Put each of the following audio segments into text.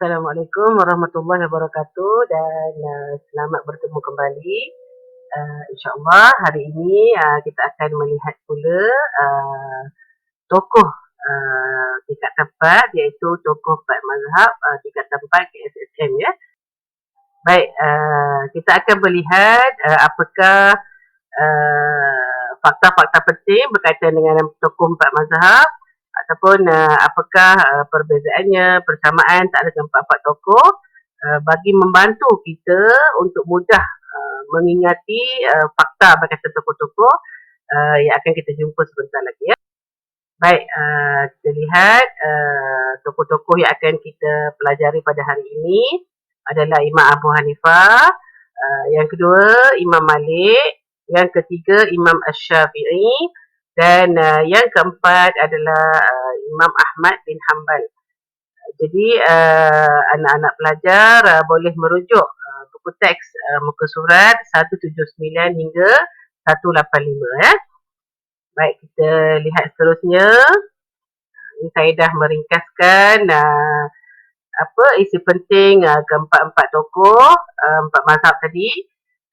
Assalamualaikum warahmatullahi wabarakatuh dan selamat bertemu kembali. InsyaAllah hari ini kita akan melihat pula tokoh tingkat tempat, iaitu tokoh Pak Mazhab tingkat tempat KSSM ya. Baik, kita akan melihat apakah fakta-fakta penting berkaitan dengan tokoh Empat Mazhab ataupun apakah perbezaannya, persamaan tak ada empat-empat tokoh bagi membantu kita untuk mudah mengingati fakta berkaitan tokoh-tokoh yang akan kita jumpa sebentar lagi ya. Baik, kita lihat tokoh-tokoh yang akan kita pelajari pada hari ini adalah Imam Abu Hanifah, yang kedua Imam Malik, yang ketiga Imam Asy-Syafi'i, dan yang keempat adalah Imam Ahmad bin Hanbal. Jadi anak-anak pelajar boleh merujuk buku teks muka surat 179 hingga 185 ya. Baik, kita lihat seterusnya. Ini saya dah meringkaskan apa isi penting keempat-empat tokoh empat mazhab tadi,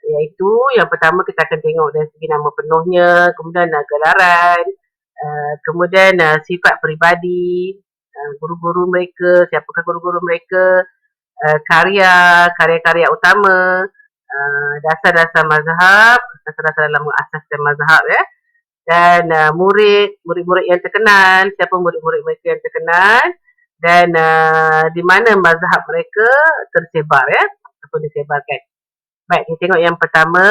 iaitu yang pertama kita akan tengok dari segi nama penuhnya, kemudian gelaran, kemudian sifat peribadi, guru-guru mereka, siapakah guru-guru mereka, karya-karya utama, dasar-dasar mazhab, dasar-dasar dalam mengasaskan mazhab ya, dan murid-murid yang terkenal, siapa murid-murid mereka yang terkenal, dan di mana mazhab mereka tersebar ya, ataupun disebarkan. Baik, kita tengok yang pertama,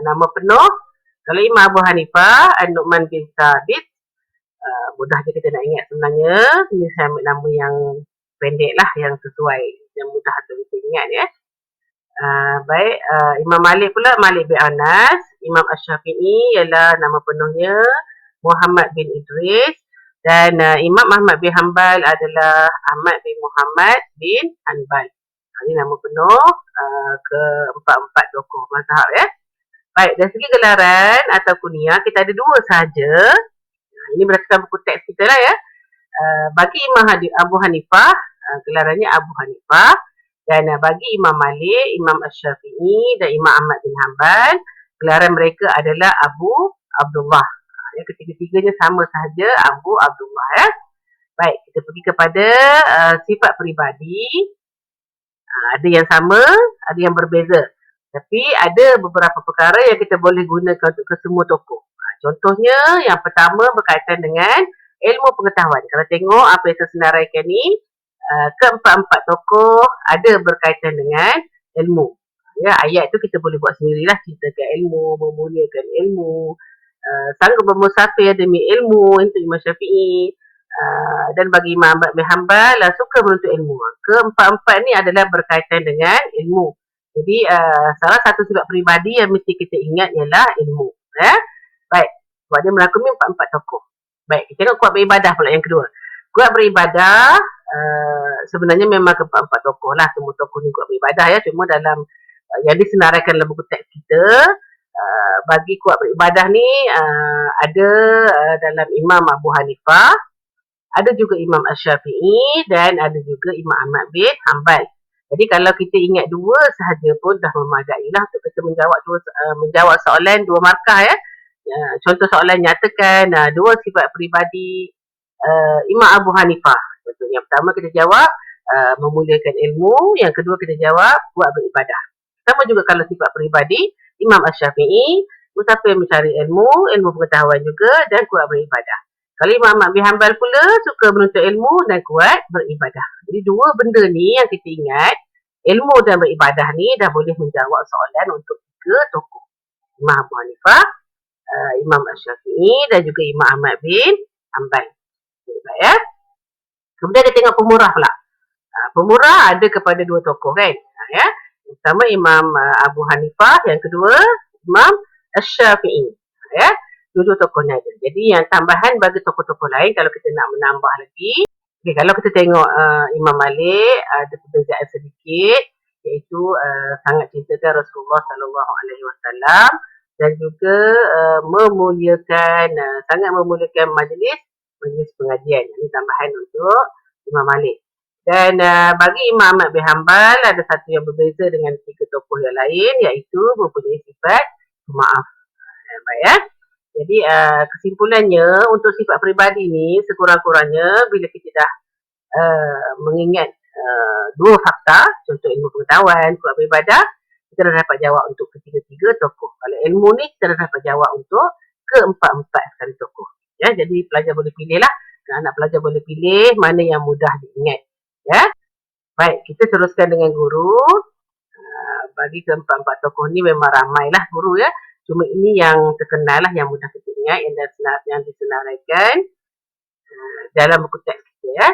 nama penuh. Kalau Imam Abu Hanifah, An-Nu'man bin Thabit, mudah je kita nak ingat sebenarnya. Ini saya ambil nama yang pendek lah, yang sesuai, yang mudah untuk kita ingat ya. Baik, Imam Malik pula, Malik bin Anas. Imam Asy-Syafi'i ialah nama penuhnya Muhammad bin Idris. Dan Imam Ahmad bin Hanbal adalah Ahmad bin Muhammad bin Hanbal. Ini nama penuh keempat-empat tokoh mazhab ya. Baik, dari segi gelaran atau kunyah, kita ada dua sahaja. Ini berdasarkan buku teks kita lah ya. Bagi Imam Abu Hanifah, gelarannya Abu Hanifah. Dan bagi Imam Malik, Imam Asy-Syafi'i dan Imam Ahmad bin Hanbal, gelaran mereka adalah Abu Abdullah. Yang ketiga-tiganya sama sahaja, Abu Abdullah ya. Baik, kita pergi kepada sifat peribadi. Ada yang sama, ada yang berbeza. Tapi ada beberapa perkara yang kita boleh gunakan untuk kesemua tokoh. Contohnya, yang pertama berkaitan dengan ilmu pengetahuan. Kalau tengok apa yang saya senaraikan ni, keempat-empat tokoh ada berkaitan dengan ilmu. Ya, ayat tu kita boleh buat sendirilah, ceritakan ilmu, memuliakan ilmu, sanggup bermusafir demi ilmu, itu Imam Syafi'i. Dan bagi Imam Ahmad bin Hanbal suka menuntut ilmu. Keempat-empat ni adalah berkaitan dengan ilmu. Jadi salah satu sifat peribadi yang mesti kita ingat ialah ilmu ya. Baik, sebab dia merangkumi empat-empat tokoh. Baik, kita tengok kuat beribadah pula yang kedua. Kuat beribadah sebenarnya memang keempat-empat tokoh lah, semua tokoh ni kuat beribadah ya. Cuma dalam yang disenaraikan dalam buku teks kita, bagi kuat beribadah ni ada dalam Imam Abu Hanifah, ada juga Imam Asy-Syafi'i, dan ada juga Imam Ahmad bin Hanbal. Jadi kalau kita ingat dua sahaja pun dah memadai lah untuk kita menjawab soalan dua markah ya. Contoh soalan nyatakan dua sifat peribadi Imam Abu Hanifah. Contohnya yang pertama kita jawab memuliakan ilmu, yang kedua kita jawab kuat beribadah. Sama juga kalau sifat peribadi Imam Asy-Syafi'i, musafir mencari ilmu pengetahuan juga, dan kuat beribadah. Kalau Imam Ahmad bin Hanbal pula suka menuntut ilmu dan kuat beribadah. Jadi dua benda ni yang kita ingat, ilmu dan beribadah ni dah boleh menjawab soalan untuk tiga tokoh. Imam Abu Hanifah, Imam Asy-Syafi'i, dan juga Imam Ahmad bin Hanbal. Baik ya. Kemudian kita tengok pemurah pula. Pemurah ada kepada dua tokoh kan. Ya. Yang pertama Imam Abu Hanifah, yang kedua Imam Asy-Syafi'i. Ya. Dua-dua tokoh ni ada. Jadi yang tambahan bagi tokoh-tokoh lain kalau kita nak menambah lagi. Okay, kalau kita tengok Imam Malik ada perbezaan sedikit, iaitu sangat cintakan Rasulullah SAW dan juga sangat memuliakan majlis pengajian. Ini tambahan untuk Imam Malik. Dan bagi Imam Ahmad bin Hanbal ada satu yang berbeza dengan 3 tokoh yang lain, iaitu mempunyai sifat pemaaf. Baik ya. Jadi kesimpulannya untuk sifat peribadi ni sekurang-kurangnya bila kita dah mengingat dua fakta, contoh ilmu pengetahuan, sifat beribadah, kita dah dapat jawab untuk ketiga-tiga tokoh. Kalau ilmu ni kita dah dapat jawab untuk keempat-empat sekali tokoh. Ya, jadi pelajar boleh pilih lah. Anak pelajar boleh pilih mana yang mudah diingat. Ya. Baik, kita teruskan dengan guru. Bagi keempat-empat tokoh ni memang ramailah guru ya. Cuma ini yang terkenal lah, yang mudah kita ingat, yang disenaraikan dalam buku teks kita ya.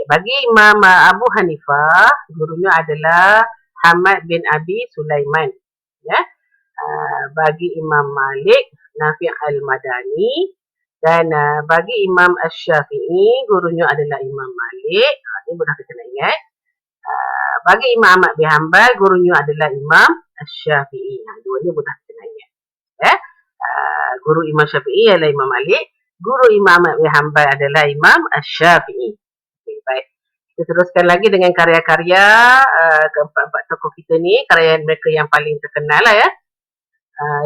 Bagi Imam Abu Hanifah, gurunya adalah Hamad bin Abi Sulaiman. Ya. Bagi Imam Malik, Nafi' al-Madani. Dan bagi Imam Asy-Syafi'i, gurunya adalah Imam Malik. Ini mudah kita nak ingat. Bagi Imam Ahmad bin Hanbal, gurunya adalah Imam Asy-Syafi'i. Dua ni mudah kita nak ingat. Ya. Guru Imam Syafi'i adalah Imam Malik. Guru Imam Ahmad bin Hanbal adalah Imam Asy-Syafi'i. Okay, baik. Kita teruskan lagi dengan karya-karya keempat-empat tokoh kita ni. Karya mereka yang paling terkenal lah ya.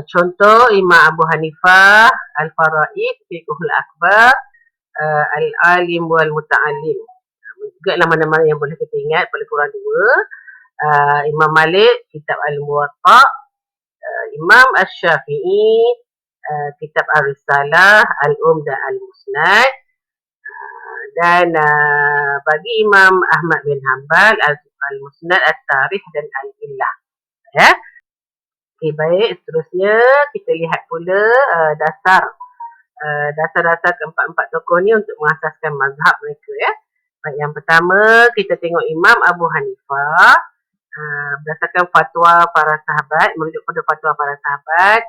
Contoh Imam Abu Hanifah, Al-Faraid, Fiqhul Akbar, Al-Alim wal Muta'alim. Juga lah mana-mana yang boleh kita ingat, paling kurang dua. Imam Malik, Kitab Al-Muwatta. Imam Asy-Syafi'i, Kitab Ar-Risalah, Al-Um dan Al-Musnad. Dan bagi Imam Ahmad bin Hanbal, Al-Musnad, At-Tarikh dan Al-Illah. Ya. Okay, baik. Seterusnya kita lihat pula dasar-dasar keempat-empat tokoh ni untuk mengasaskan mazhab mereka ya. Baik, yang pertama kita tengok Imam Abu Hanifah berdasarkan fatwa para sahabat, merujuk pada fatwa para sahabat,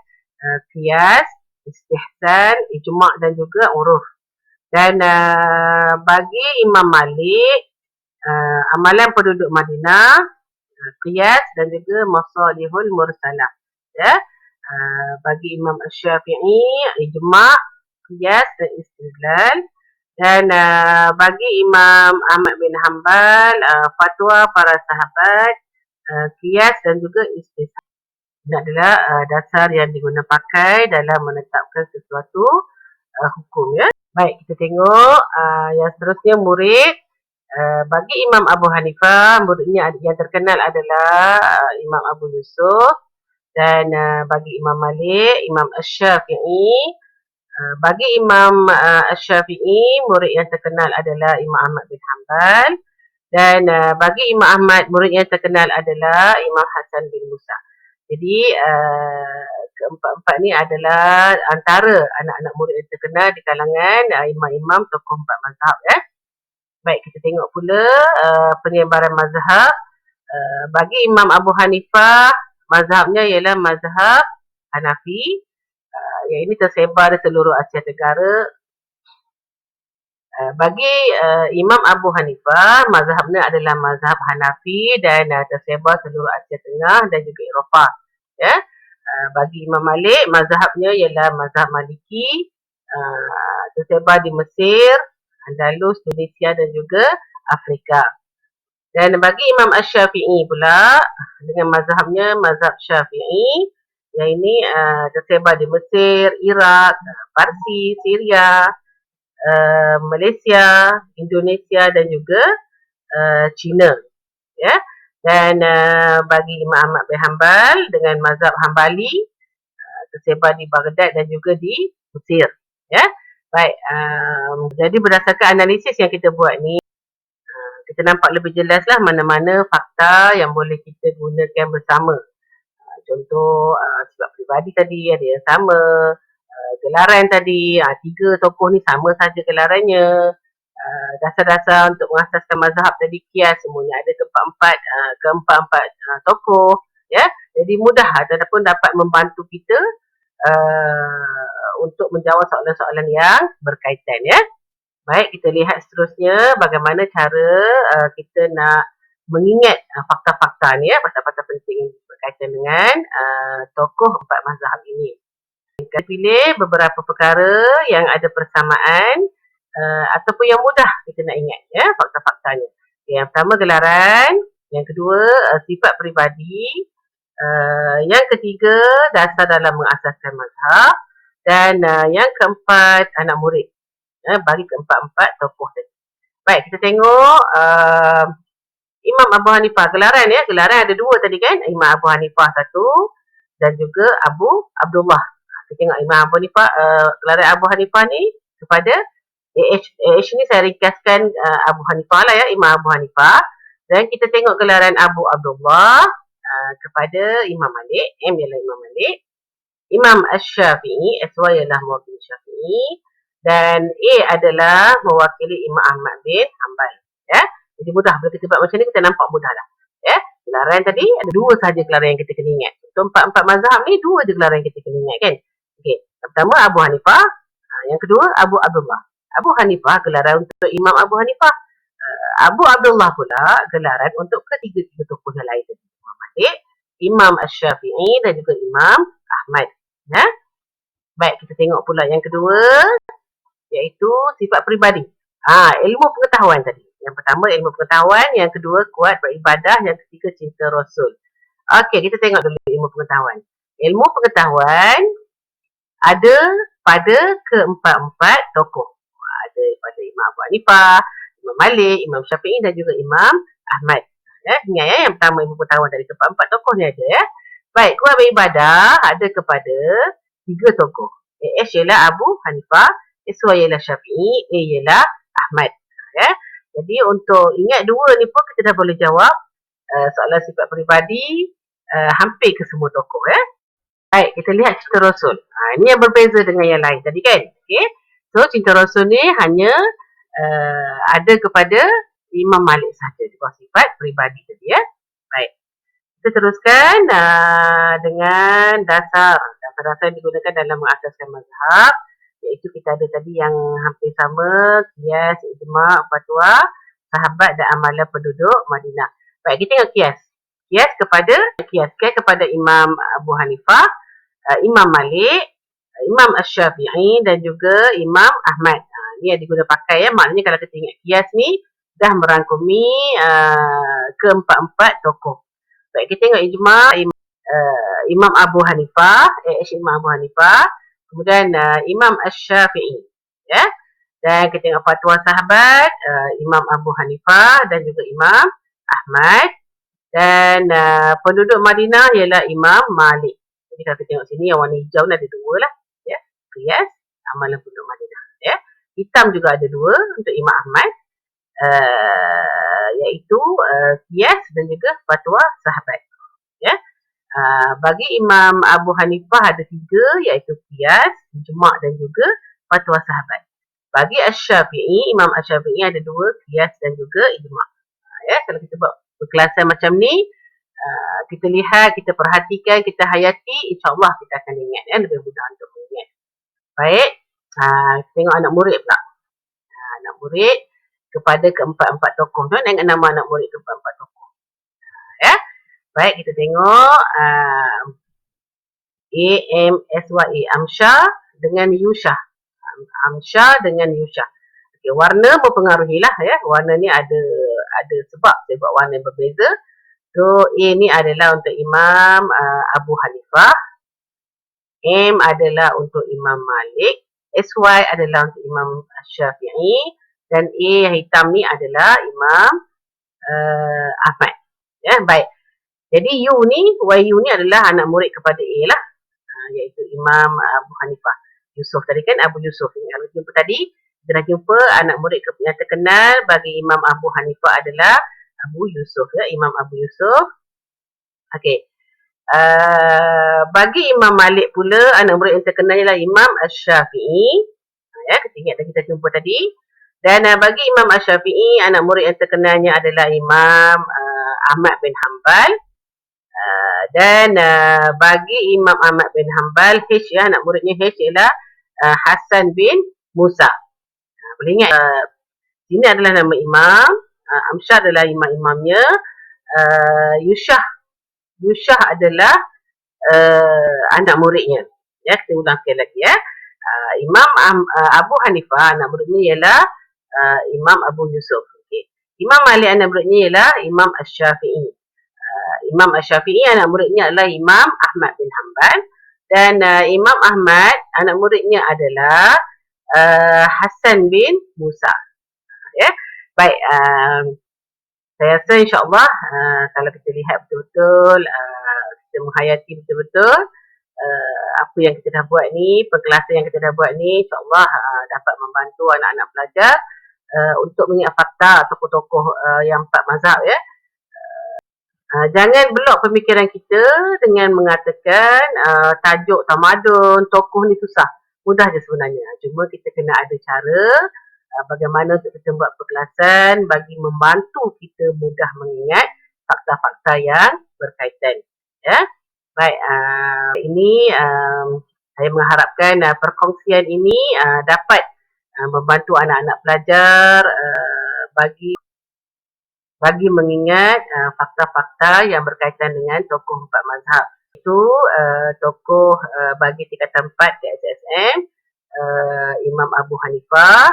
qiyas, istihsan, ijma' dan juga uruf. Dan bagi Imam Malik, amalan penduduk Madinah, qiyas dan juga masalihul mursalah. Ya. Bagi Imam Asy-Syafi'i, ijma', qiyas dan istidlal. Dan bagi Imam Ahmad bin Hanbal, fatwa para sahabat, qiyas dan juga istihsan. Ini adalah dasar yang digunakan pakai dalam menetapkan sesuatu hukum ya. Baik, kita tengok yang seterusnya murid. Bagi Imam Abu Hanifah, muridnya yang terkenal adalah Imam Abu Yusuf. Dan bagi Imam Malik, Imam Asy-Syafi'i. Bagi Imam Asy-Syafi'i, murid yang terkenal adalah Imam Ahmad bin Hanbal. Dan bagi Imam Ahmad, murid yang terkenal adalah Imam Hasan bin Musa. Jadi keempat-empat ni adalah antara anak-anak murid yang terkenal di kalangan imam-imam tokoh empat mazhab ya. Baik, kita tengok pula penyebaran mazhab. Bagi Imam Abu Hanifah, mazhabnya ialah mazhab Hanafi. Yang ini tersebar di seluruh Asia Tenggara. Bagi Imam Abu Hanifah, mazhabnya adalah mazhab Hanafi dan tersebar seluruh Asia Tengah dan juga Eropah. Ya. Bagi Imam Malik, mazhabnya ialah mazhab Maliki, tersebar di Mesir, Andalus, Tunisia dan juga Afrika. Dan bagi Imam Asy-Syafi'i pula, dengan mazhabnya mazhab Syafi'i, yang ini tersebar di Mesir, Iraq, Parsi, Syria, Malaysia, Indonesia dan juga China. Ya. Dan bagi Imam Ahmad bin Hanbal dengan mazhab Hanbali, tersebar di Baghdad dan juga di Mesir. Ya. Baik, jadi berdasarkan analisis yang kita buat ni, kita nampak lebih jelaslah mana-mana fakta yang boleh kita gunakan bersama. Contoh sifat peribadi tadi ada yang sama, gelaran tadi, 3 tokoh ni sama saja gelarannya. Dasar-dasar untuk mengasaskan mazhab tadi, qiyas, semuanya ada keempat-empat tokoh ya. Jadi mudah ataupun dapat membantu kita untuk menjawab soalan-soalan yang berkaitan ya. Baik, kita lihat seterusnya bagaimana cara kita nak mengingat fakta-fakta ni ya, fakta-fakta penting berkaitan dengan tokoh empat mazhab ini. Kita pilih beberapa perkara yang ada persamaan ataupun yang mudah kita nak ingat ya, fakta-faktanya. Yang pertama gelaran, yang kedua sifat peribadi, yang ketiga dasar dalam mengasaskan mazhab, dan yang keempat anak murid. Bagi keempat-empat tokoh tadi. Baik, kita tengok Imam Abu Hanifah. Gelaran gelaran ada dua tadi kan. Imam Abu Hanifah satu dan juga Abu Abdullah. Kita tengok Imam Abu Hanifah, gelaran Abu Hanifah ni kepada AH ni saya ringkaskan Abu Hanifah lah Imam Abu Hanifah. Dan kita tengok gelaran Abu Abdullah kepada Imam Malik. M ialah Imam Malik. Imam Asy-Syafi'i, SY ialah mewakili Syafi'i. Dan A adalah mewakili Imam Ahmad bin Hanbal. Jadi mudah bila kita buat macam ni, kita nampak mudah lah. Gelaran tadi ada dua sahaja gelaran yang kita kena ingat. Untuk empat-empat mazhab ni dua je gelaran yang kita kena ingat kan. Okey, yang pertama Abu Hanifah, yang kedua Abu Abdullah. Abu Hanifah gelaran untuk Imam Abu Hanifah. Abu Abdullah pula gelaran untuk ketiga-tiga tokoh yang lain tadi. Imam Malik, Imam Asy-Syafi'i dan juga Imam Ahmad. Baik, kita tengok pula yang kedua, iaitu sifat peribadi. Ilmu pengetahuan tadi. Yang pertama ilmu pengetahuan, yang kedua kuat beribadah, yang ketiga cinta Rasul. Okey, kita tengok dulu ilmu pengetahuan. Ilmu pengetahuan ada pada keempat-empat tokoh. Ada pada Imam Abu Hanifah, Imam Malik, Imam Syafi'i dan juga Imam Ahmad. Ingat yang pertama ilmu pengetahuan dari keempat-empat tokoh ni ada Baik, kuat beribadah ada kepada tiga tokoh. AH ialah Abu Hanifah, SY ialah Syafi'i, A ialah Ahmad. Jadi untuk ingat dua ni pun kita dah boleh jawab soalan sifat peribadi hampir ke semua tokoh. Baik, kita lihat cinta Rasul. Ini yang berbeza dengan yang lain tadi kan. Okay. So cinta Rasul ni hanya ada kepada Imam Malik sahaja di bawah sifat peribadi tadi Baik. Kita teruskan dengan dasar-dasar yang digunakan dalam mengasaskan mazhab. Iaitu kita ada tadi yang hampir sama, qiyas, ijma', fatwa, sahabat dan amalan penduduk Madinah. Baik, kita tengok qiyas. Qiyas kepada Imam Abu Hanifah, Imam Malik, Imam Asy-Syafi'i dan juga Imam Ahmad. Ini yang digunakan pakai maknanya kalau kita ingat qiyas ni dah merangkumi keempat-empat tokoh. Baik, kita tengok ijma', Imam Abu Hanifah, Imam Abu Hanifah, kemudian Imam Asy-Syafi'i. Dan kita tengok fatwa sahabat, Imam Abu Hanifah dan juga Imam Ahmad. Dan penduduk Madinah ialah Imam Malik. Jadi kalau kita tengok sini yang warna hijau ni ada dua lah. Qiyas, amalan penduduk Madinah. Hitam juga ada dua untuk Imam Ahmad. Iaitu qiyas dan juga fatwa sahabat. Bagi Imam Abu Hanifah ada tiga, iaitu qiyas, ijma' dan juga fatwa sahabat. Bagi Asy-Syafi'i, Imam Asy-Syafi'i ada dua, qiyas dan juga ijma'. Kalau kita buat perkelasan macam ni, kita lihat, kita perhatikan, kita hayati, insyaAllah kita akan ingat. Lebih mudah untuk mengingat. Baik, kita tengok anak murid pula. Anak murid kepada keempat-empat tokoh. Dengan nama anak murid keempat-empat tokoh. Baik, kita tengok AMSYA, Amsyah dengan Yusyah. Amsyah dengan Yusyah. Okay, warna mempengaruhi lah Warna ni ada sebab saya buat warna yang berbeza. So A ni adalah untuk Imam Abu Hanifah. M adalah untuk Imam Malik. SY adalah untuk Imam Syafi'i. Dan A yang hitam ni adalah Imam Ahmad. Baik. Jadi YU ni adalah anak murid kepada A lah. Iaitu Imam Abu Hanifah. Yusuf tadi kan, Abu Yusuf. Kalau jumpa tadi, kita dah jumpa anak murid yang terkenal bagi Imam Abu Hanifah adalah Abu Yusuf. Imam Abu Yusuf. Okey. Bagi Imam Malik pula, anak murid yang terkenal ialah Imam Asy-Syafi'i. Kita ingat kita jumpa tadi. Dan bagi Imam Asy-Syafi'i, anak murid yang terkenalnya adalah Imam Ahmad bin Hanbal. Dan bagi Imam Ahmad bin Hanbal, H anak muridnya H ialah Hasan bin Musa. Boleh ingat, ini adalah nama imam, Amsyah adalah imam-imamnya, Yusyah adalah anak muridnya. Kita ulang sekali lagi Imam Abu Hanifah, anak muridnya ialah Imam Abu Yusuf. Okay. Imam Malik anak muridnya ialah Imam Asy-Syafi'i. Imam Asy-Syafi'i anak muridnya adalah Imam Ahmad bin Hanbal. Dan Imam Ahmad anak muridnya adalah Hasan bin Musa. Ya. Baik, saya rasa insya-Allah kalau kita lihat betul-betul, kita menghayati betul-betul apa yang kita dah buat ni, perkelasan yang kita dah buat ni, insya-Allah dapat membantu anak-anak pelajar untuk mengingat fakta tokoh-tokoh yang 4 mazhab ya. Jangan blok pemikiran kita dengan mengatakan tajuk tamadun, tokoh ni susah. Mudah je sebenarnya. Cuma kita kena ada cara bagaimana untuk kita buat perkelasan bagi membantu kita mudah mengingat fakta-fakta yang berkaitan. Ya. Baik, ini saya mengharapkan perkongsian ini dapat membantu anak-anak pelajar bagi mengingat fakta-fakta yang berkaitan dengan tokoh 4 mazhab. Itu tokoh bagi tingkatan 4 di SSM, Imam Abu Hanifah,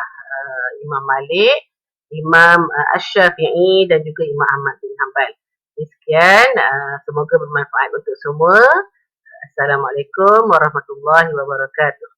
Imam Malik, Imam Asy-Syafi'i dan juga Imam Ahmad bin Hanbal. Sekian, semoga bermanfaat untuk semua. Assalamualaikum warahmatullahi wabarakatuh.